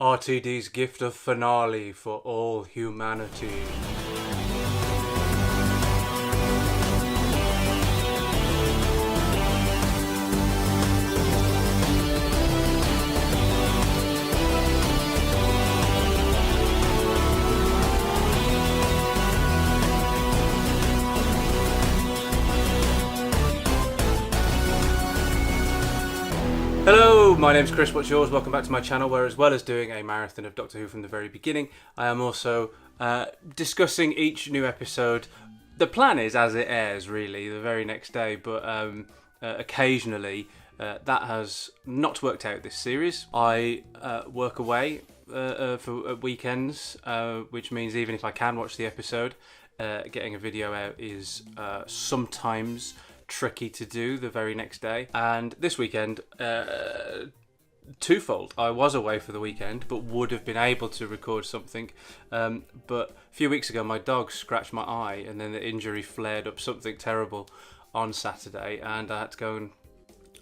RTD's gift of finale for all humanity. Hello, my name's Chris, what's yours? Welcome back to my channel, where as well as doing a marathon of Doctor Who from the very beginning, I am also discussing each new episode. The plan is as it airs, really, the very next day, but occasionally that has not worked out this series. I work away for weekends, which means even if I can watch the episode, getting a video out is sometimes tricky to do the very next day. And this weekend, twofold. I was away for the weekend but would have been able to record something, but a few weeks ago my dog scratched my eye and then the injury flared up something terrible on Saturday, and I had to go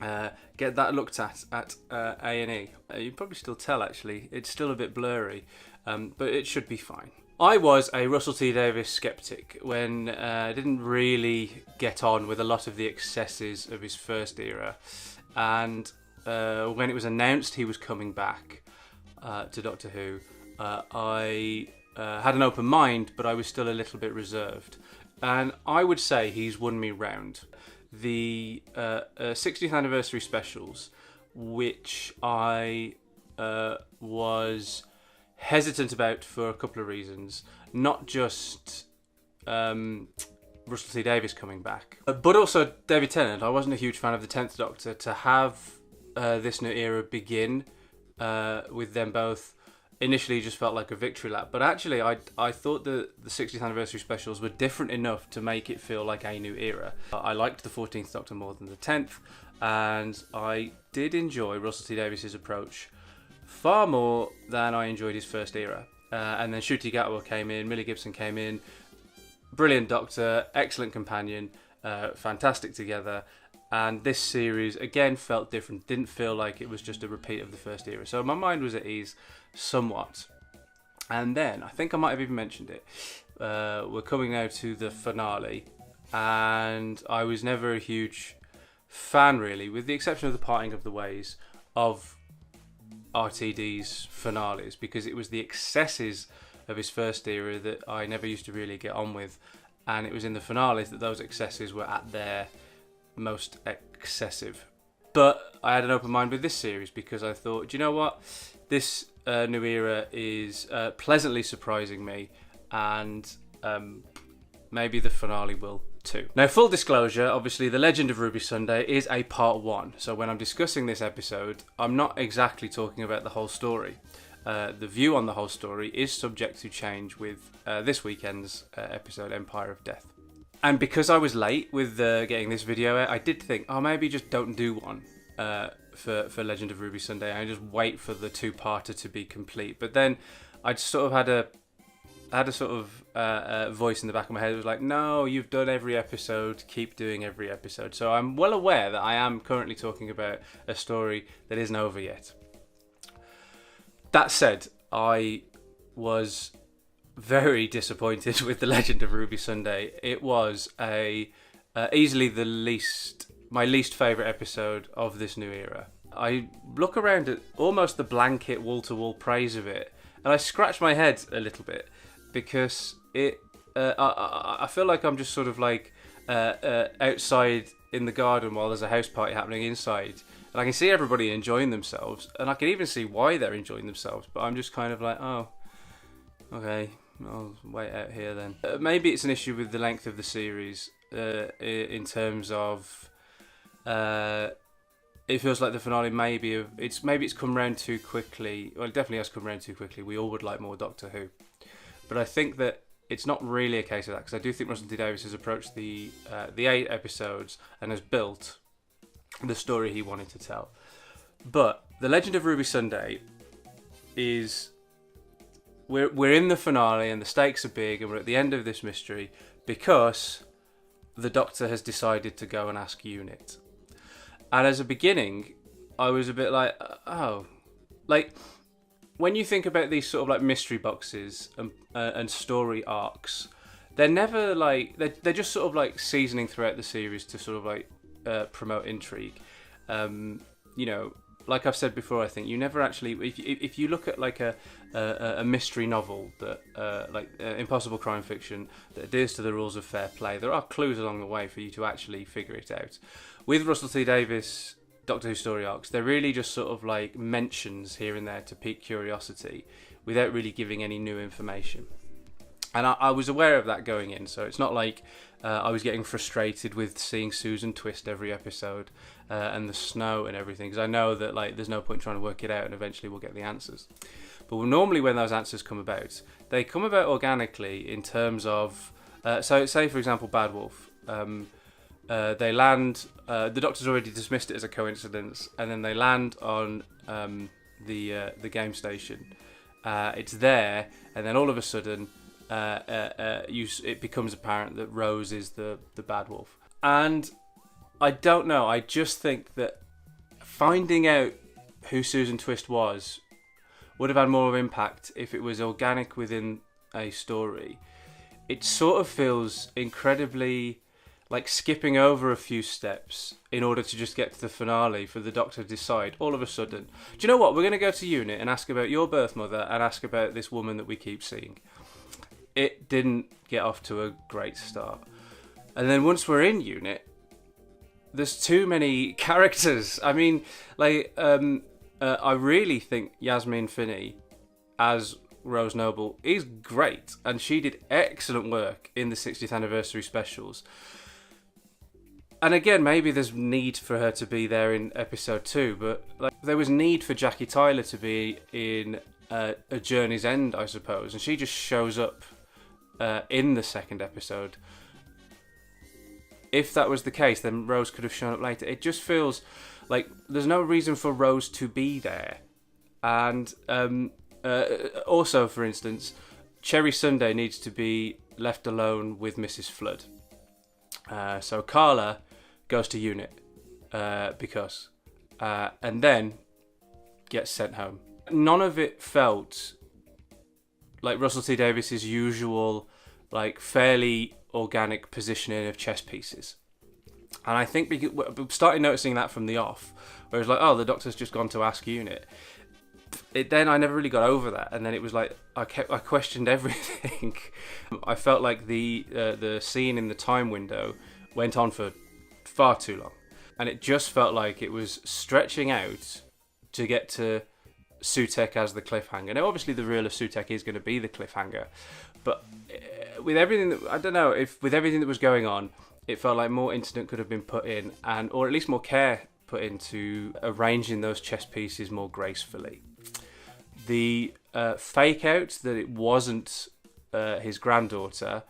and get that looked at A&E. You can probably still tell, actually it's still a bit blurry, but it should be fine. I was a Russell T Davies skeptic when I didn't really get on with a lot of the excesses of his first era, and when it was announced he was coming back to Doctor Who, I had an open mind, but I was still a little bit reserved, and I would say he's won me round. The 60th anniversary specials, which I was hesitant about for a couple of reasons, not just Russell T Davies coming back, but also David Tennant. I wasn't a huge fan of the 10th Doctor. To have this new era begin with them both initially just felt like a victory lap, but actually I thought the 60th anniversary specials were different enough to make it feel like a new era. I liked the 14th Doctor more than the 10th, and I did enjoy Russell T Davies' approach far more than I enjoyed his first era. And then Ncuti came in, Millie Gibson came in, brilliant Doctor, excellent companion, fantastic together. And this series again felt different, didn't feel like it was just a repeat of the first era. So my mind was at ease somewhat. And then, I think I might have even mentioned it, we're coming now to the finale, and I was never a huge fan, really, with the exception of the parting of the ways, of RTD's finales, because it was the excesses of his first era that I never used to really get on with, and it was in the finales that those excesses were at their most excessive. But I had an open mind with this series, because I thought, do you know what, this new era is pleasantly surprising me, and maybe the finale will too. Now, full disclosure, obviously The Legend of Ruby Sunday is a part 1, so when I'm discussing this episode, I'm not exactly talking about the whole story. The view on the whole story is subject to change with this weekend's episode, Empire of Death. And because I was late with getting this video out, I did think, oh, maybe just don't do one for Legend of Ruby Sunday, and just wait for the two-parter to be complete. But then I just sort of had a sort of voice in the back of my head that was like, no, you've done every episode, keep doing every episode. So I'm well aware that I am currently talking about a story that isn't over yet. That said, I was very disappointed with The Legend of Ruby Sunday. It was easily my least favourite episode of this new era. I look around at almost the blanket wall-to-wall praise of it, and I scratch my head a little bit, because I feel like I'm just sort of like outside in the garden while there's a house party happening inside, and I can see everybody enjoying themselves, and I can even see why they're enjoying themselves, but I'm just kind of like, oh, okay, I'll wait out here then. Maybe it's an issue with the length of the series, in terms of it feels like the finale maybe it's come round too quickly. Well, it definitely has come round too quickly. We all would like more Doctor Who, but I think that it's not really a case of that, because I do think Russell T Davies has approached the 8 episodes and has built the story he wanted to tell. But The Legend of Ruby Sunday is, we're in the finale and the stakes are big and we're at the end of this mystery because the Doctor has decided to go and ask Unit. And as a beginning, I was a bit like, oh, like, when you think about these sort of like mystery boxes and story arcs, they're never like they're just sort of like seasoning throughout the series to sort of like promote intrigue. You know, like I've said before, I think you never actually, if you look at like a mystery novel that like impossible crime fiction that adheres to the rules of fair play, there are clues along the way for you to actually figure it out. With Russell T Davies Doctor Who story arcs, they're really just sort of like mentions here and there to pique curiosity without really giving any new information. And I was aware of that going in, so it's not like I was getting frustrated with seeing Susan twist every episode and the snow and everything, because I know that like there's no point trying to work it out, and eventually we'll get the answers. But normally when those answers come about, they come about organically in terms of, so say for example Bad Wolf, they land, the Doctor's already dismissed it as a coincidence, and then they land on the game station. It's there, and then all of a sudden it becomes apparent that Rose is the Bad Wolf. And I don't know, I just think that finding out who Susan Twist was would have had more of an impact if it was organic within a story. It sort of feels incredibly like skipping over a few steps in order to just get to the finale for the Doctor to decide all of a sudden, do you know what, we're going to go to Unit and ask about your birth mother and ask about this woman that we keep seeing. It didn't get off to a great start. And then once we're in Unit, there's too many characters. I mean, like, I really think Yasmin Finney as Rose Noble is great, and she did excellent work in the 60th anniversary specials. And again, maybe there's need for her to be there in episode 2, but like there was need for Jackie Tyler to be in A Journey's End, I suppose, and she just shows up in the second episode. If that was the case, then Rose could have shown up later. It just feels like there's no reason for Rose to be there. And also, for instance, Cherry Sunday needs to be left alone with Mrs. Flood. So Carla goes to Unit because, and then gets sent home. None of it felt like Russell T Davies' usual, like fairly organic positioning of chess pieces. And I think we started noticing that from the off, where it's like, oh, the Doctor's just gone to ask Unit. Then I never really got over that, and then it was like I questioned everything. I felt like the scene in the time window went on for far too long, and it just felt like it was stretching out to get to Sutekh as the cliffhanger. Now, obviously, the reveal of Sutekh is going to be the cliffhanger, but with everything that, I don't know, if with everything that was going on, it felt like more incident could have been put in, and or at least more care put into arranging those chess pieces more gracefully. The fake out that it wasn't his granddaughter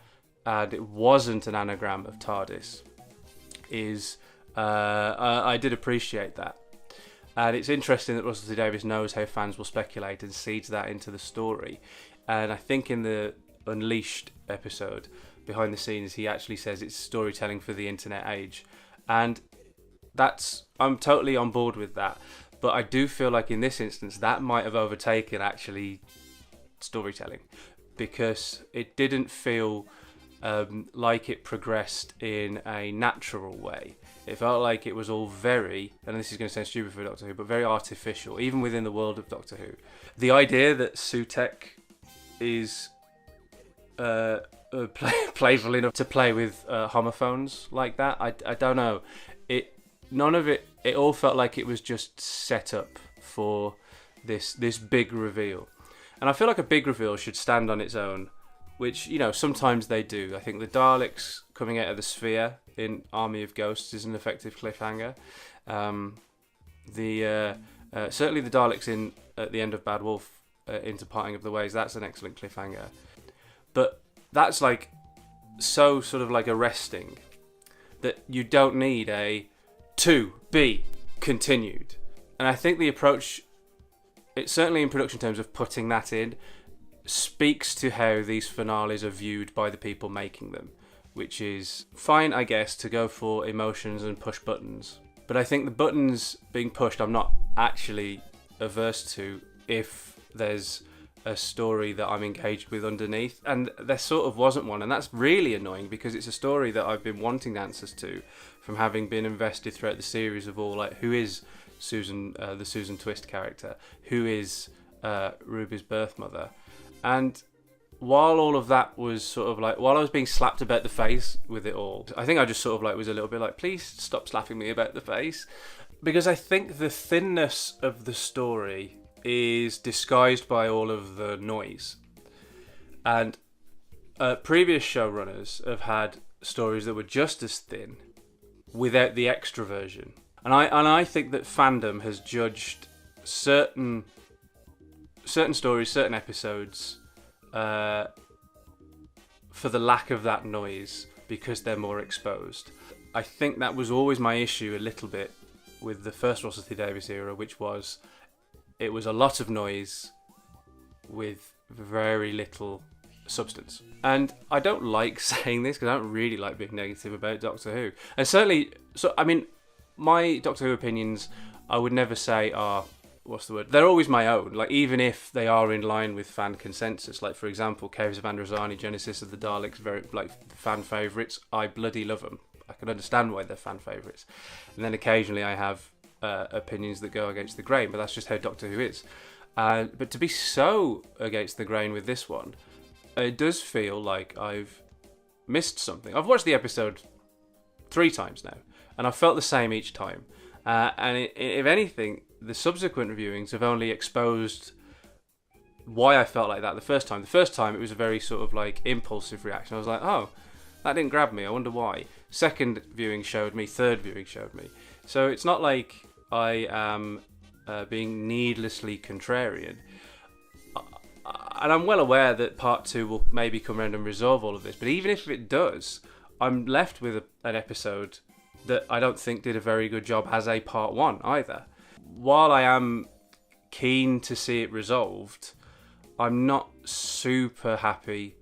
and it wasn't an anagram of TARDIS is I did appreciate that. And it's interesting that Russell T Davies knows how fans will speculate and seeds that into the story. And I think in the Unleashed episode, behind the scenes, he actually says it's storytelling for the internet age. And I'm totally on board with that. But I do feel like in this instance, that might have overtaken actually storytelling, because it didn't feel like it progressed in a natural way. It felt like it was all very, and this is going to sound stupid for Doctor Who, but very artificial, even within the world of Doctor Who. The idea that Sutekh is playful enough to play with homophones like that, I don't know. None of it. It all felt like it was just set up for this big reveal, and I feel like a big reveal should stand on its own, which, you know, sometimes they do. I think the Daleks coming out of the sphere in Army of Ghosts is an effective cliffhanger. Certainly the Daleks at the end of Bad Wolf into Parting of the Ways, that's an excellent cliffhanger. But that's like so sort of like arresting that you don't need a to be continued. And I think the approach, it's certainly in production terms of putting that in, speaks to how these finales are viewed by the people making them, which is fine, I guess, to go for emotions and push buttons. But I think the buttons being pushed, I'm not actually averse to if there's a story that I'm engaged with underneath, and there sort of wasn't one, and that's really annoying because it's a story that I've been wanting answers to from having been invested throughout the series of all, like, who is Susan, the Susan Twist character, who is Ruby's birth mother. And while all of that was sort of like, while I was being slapped about the face with it all, I think I just sort of like was a little bit like, please stop slapping me about the face, because I think the thinness of the story is disguised by all of the noise. And previous showrunners have had stories that were just as thin without the extra version. And I think that fandom has judged certain stories, certain episodes, for the lack of that noise because they're more exposed. I think that was always my issue a little bit with the first Russell T Davies era, which was it was a lot of noise with very little substance. And I don't like saying this because I don't really like being negative about Doctor Who. And certainly, so I mean, my Doctor Who opinions, I would never say are, what's the word? They're always my own. Like, even if they are in line with fan consensus. Like, for example, Caves of Androzani, Genesis of the Daleks, very like fan favourites. I bloody love them. I can understand why they're fan favourites. And then occasionally I have opinions that go against the grain, but that's just how Doctor Who is. But to be so against the grain with this one, it does feel like I've missed something. I've watched the episode 3 times now, and I've felt the same each time. If anything, the subsequent reviewings have only exposed why I felt like that the first time. The first time it was a very sort of like impulsive reaction. I was like, oh, that didn't grab me, I wonder why. Second viewing showed me, third viewing showed me. So it's not like I am being needlessly contrarian. And I'm well aware that part 2 will maybe come around and resolve all of this. But even if it does, I'm left with an episode that I don't think did a very good job as a part 1 either. While I am keen to see it resolved, I'm not super happy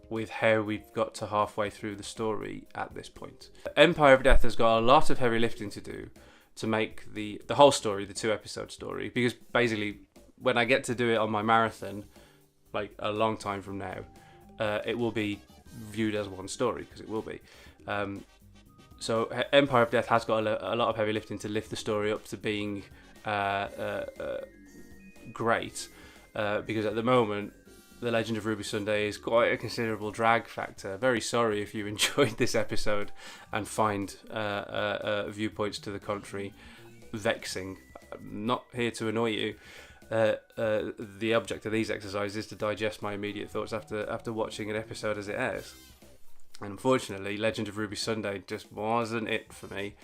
with how we've got to halfway through the story at this point. Empire of Death has got a lot of heavy lifting to do to make the whole story, the 2-episode story, because basically when I get to do it on my marathon, like a long time from now, it will be viewed as one story, because it will be. So Empire of Death has got a lot of heavy lifting to lift the story up to being great, because at the moment The Legend of Ruby Sunday is quite a considerable drag factor. Very sorry if you enjoyed this episode and find viewpoints to the contrary vexing. I'm not here to annoy you. The object of these exercises is to digest my immediate thoughts after watching an episode as it airs. And unfortunately, Legend of Ruby Sunday just wasn't it for me.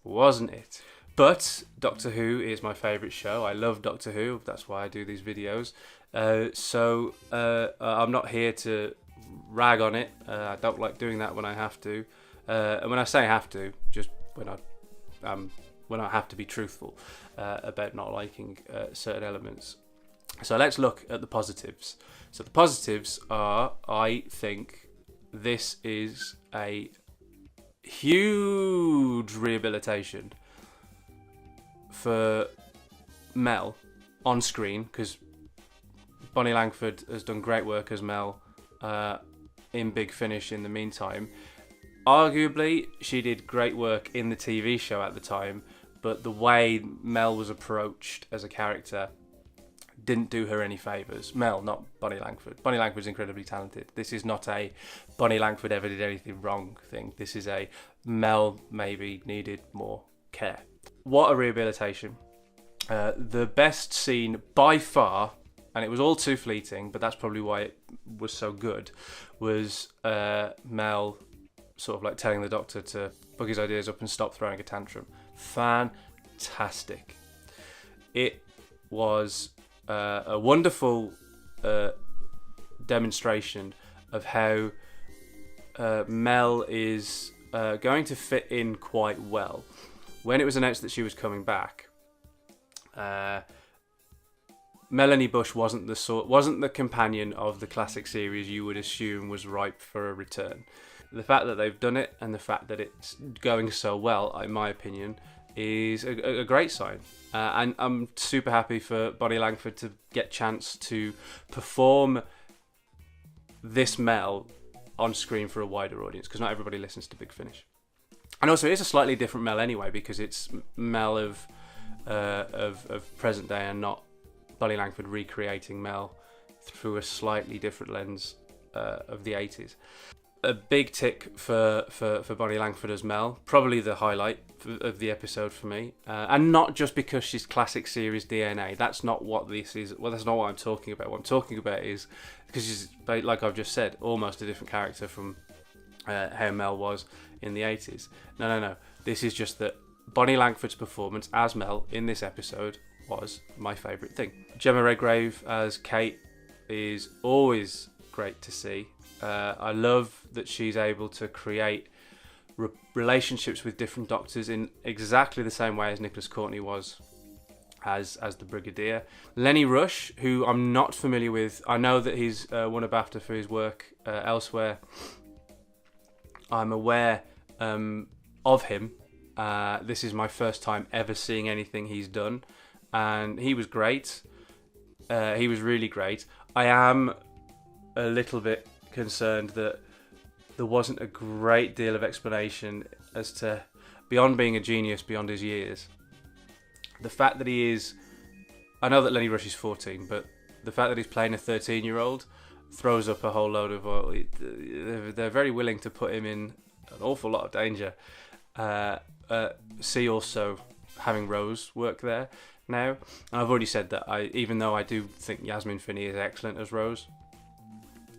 Wasn't it? But Doctor Who is my favourite show. I love Doctor Who. That's why I do these videos. So I'm not here to rag on it. I don't like doing that when I have to. And when I say have to, just when I have to be truthful about not liking certain elements. So let's look at the positives. So the positives are, I think this is a huge rehabilitation for Mel on screen, because Bonnie Langford has done great work as Mel in Big Finish in the meantime. Arguably, she did great work in the TV show at the time, but the way Mel was approached as a character didn't do her any favours. Mel, not Bonnie Langford. Bonnie Langford's incredibly talented. This is not a Bonnie Langford ever did anything wrong thing. This is a Mel maybe needed more care. What a rehabilitation. The best scene by far, and it was all too fleeting, but that's probably why it was so good, was Mel sort of like telling the Doctor to book his ideas up and stop throwing a tantrum. Fantastic. It was a wonderful demonstration of how Mel is going to fit in quite well. When it was announced that she was coming back, Melanie Bush wasn't the companion of the classic series you would assume was ripe for a return. The fact that they've done it and the fact that it's going so well, in my opinion, is a great sign. And I'm super happy for Bonnie Langford to get chance to perform this Mel on screen for a wider audience, because not everybody listens to Big Finish. And also, it's a slightly different Mel anyway, because it's Mel of present day and not Bonnie Langford recreating Mel through a slightly different lens of the 80s. A big tick for Bonnie Langford as Mel, probably the highlight of the episode for me, and not just because she's classic series DNA. That's not what this is. Well, that's not what I'm talking about. What I'm talking about is because she's, like I've just said, almost a different character from how Mel was in the 80s. No. This is just that Bonnie Langford's performance as Mel in this episode was my favourite thing. Gemma Redgrave as Kate is always great to see. I love that she's able to create relationships with different doctors in exactly the same way as Nicholas Courtney was as the Brigadier. Lenny Rush, who I'm not familiar with, I know that he's won a BAFTA for his work elsewhere. I'm aware of him. This is my first time ever seeing anything he's done, and he was great. He was really great. I am a little bit concerned that there wasn't a great deal of explanation as to, beyond being a genius beyond his years, the fact that he is, I know that Lenny Rush is 14, but the fact that he's playing a 13-year-old throws up a whole load of, well, they're very willing to put him in an awful lot of danger. See also having Rose work there now, and I've already said that even though I do think Yasmin Finney is excellent as Rose,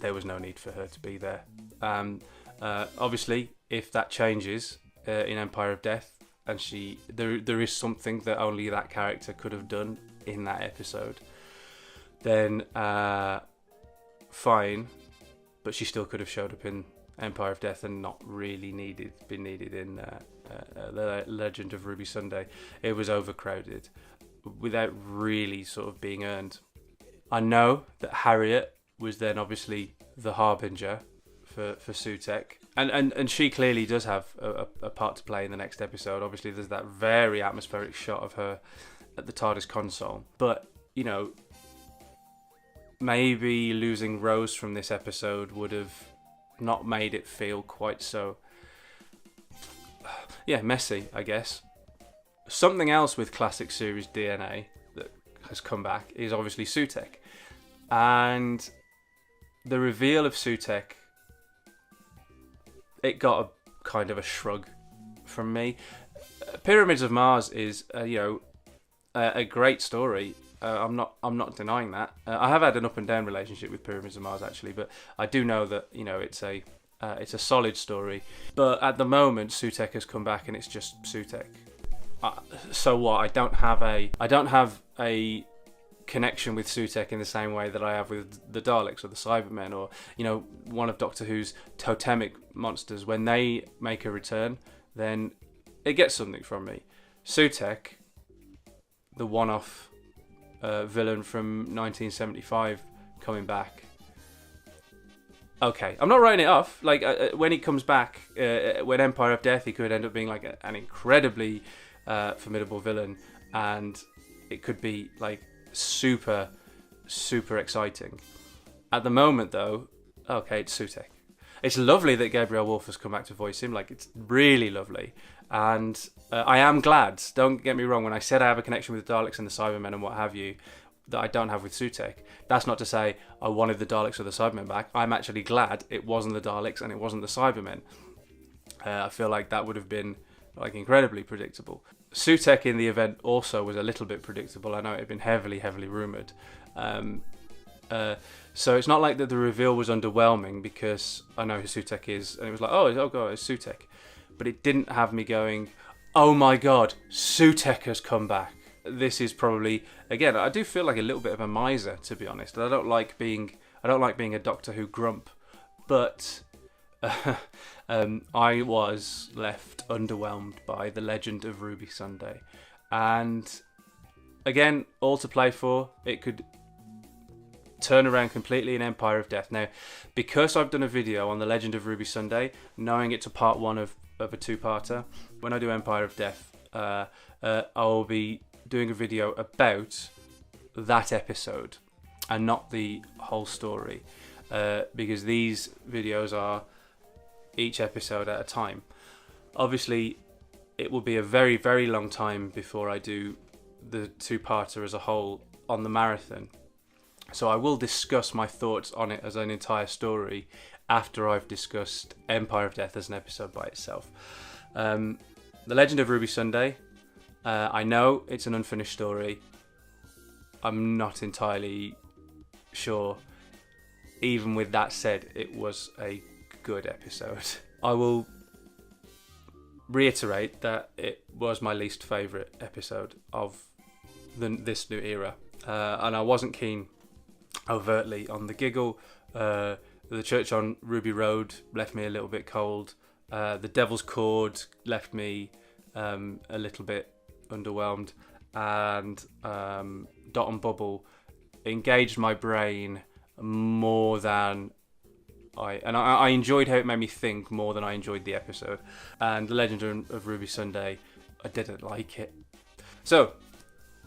there was no need for her to be there. Obviously, if that changes in Empire of Death, and there is something that only that character could have done in that episode, then fine, but she still could have showed up in Empire of Death and not really been needed in the Legend of Ruby Sunday. It was overcrowded without really sort of being earned. I know that Harriet was then obviously the harbinger for Sutekh, and she clearly does have a part to play in the next episode. Obviously there's that very atmospheric shot of her at the TARDIS console, but you know, maybe losing Rose from this episode would have not made it feel quite so messy, I guess. Something else with classic series DNA that has come back is obviously Sutekh, and the reveal of Sutekh, it got a kind of a shrug from me. Pyramids of Mars is a great story. I'm not denying that. I have had an up and down relationship with Pyramids of Mars actually, but I do know that it's a solid story. But at the moment, Sutekh has come back and it's just Sutekh. So what? I don't have a connection with Sutekh in the same way that I have with the Daleks or the Cybermen, or one of Doctor Who's totemic monsters. When they make a return, then it gets something from me. Sutekh, the one-off villain from 1975, coming back. Okay, I'm not writing it off. Like when he comes back, when Empire of Death, he could end up being like an incredibly formidable villain, and it could be like super exciting. At the moment though, okay, it's Sutekh. It's lovely that Gabriel Wolfe has come back to voice him. Like, it's really lovely, and I am glad, don't get me wrong, when I said I have a connection with the Daleks and the Cybermen and what have you, that I don't have with Sutekh. That's not to say I wanted the Daleks or the Cybermen back. I'm actually glad it wasn't the Daleks and it wasn't the Cybermen. I feel like that would have been like incredibly predictable. Sutekh in the event also was a little bit predictable. I know it had been heavily rumoured. So it's not like that the reveal was underwhelming, because I know who Sutekh is, and it was like, oh god, it's Sutekh. But it didn't have me going, oh my god, Sutekh has come back. This is probably, again, I do feel like a little bit of a miser, to be honest. I don't like being a Doctor Who grump, but I was left underwhelmed by the Legend of Ruby Sunday. And again, all to play for. It could turn around completely in Empire of Death. Now, because I've done a video on the Legend of Ruby Sunday, knowing it's a part one of a two-parter, when I do Empire of Death, I will be doing a video about that episode and not the whole story, because these videos are each episode at a time. Obviously, it will be a very, very long time before I do the two-parter as a whole on the marathon. So I will discuss my thoughts on it as an entire story after I've discussed Empire of Death as an episode by itself. The Legend of Ruby Sunday, I know it's an unfinished story. I'm not entirely sure. Even with that said, it was a good episode. I will reiterate that it was my least favourite episode of this new era, and I wasn't keen overtly on the giggle. The church on Ruby Road left me a little bit cold. The Devil's Chord left me a little bit underwhelmed, and Dot and Bubble engaged my brain more than I enjoyed how it made me think more than I enjoyed the episode. And The Legend of Ruby Sunday, I didn't like it. So,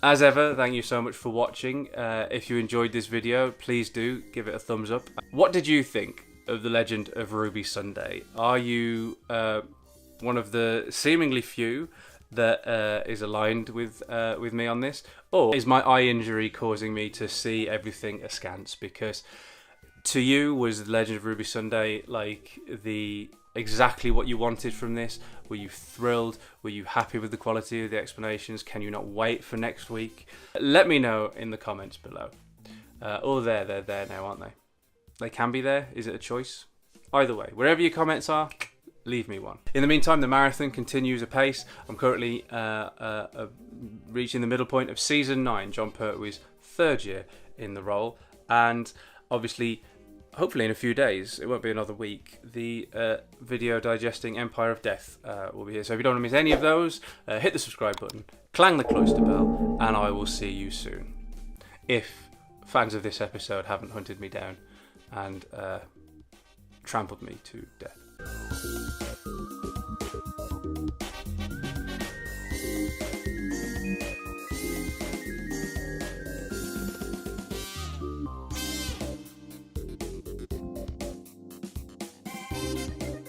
as ever, thank you so much for watching. If you enjoyed this video, please do give it a thumbs up. What did you think of The Legend of Ruby Sunday? Are you one of the seemingly few that is aligned with me on this? Or is my eye injury causing me to see everything askance? Because to you, was The Legend of Ruby Sunday like exactly what you wanted from this? Were you thrilled? Were you happy with the quality of the explanations? Can you not wait for next week? Let me know in the comments below. They're there now, aren't they? They can be there. Is it a choice? Either way, wherever your comments are, leave me one. In the meantime, the marathon continues apace. I'm currently reaching the middle point of season 9, John Pertwee's 3rd year in the role, and obviously, hopefully in a few days, it won't be another week, the video digesting Empire of Death will be here. So if you don't want to miss any of those, hit the subscribe button, clang the cloister bell, and I will see you soon. If fans of this episode haven't hunted me down and trampled me to death.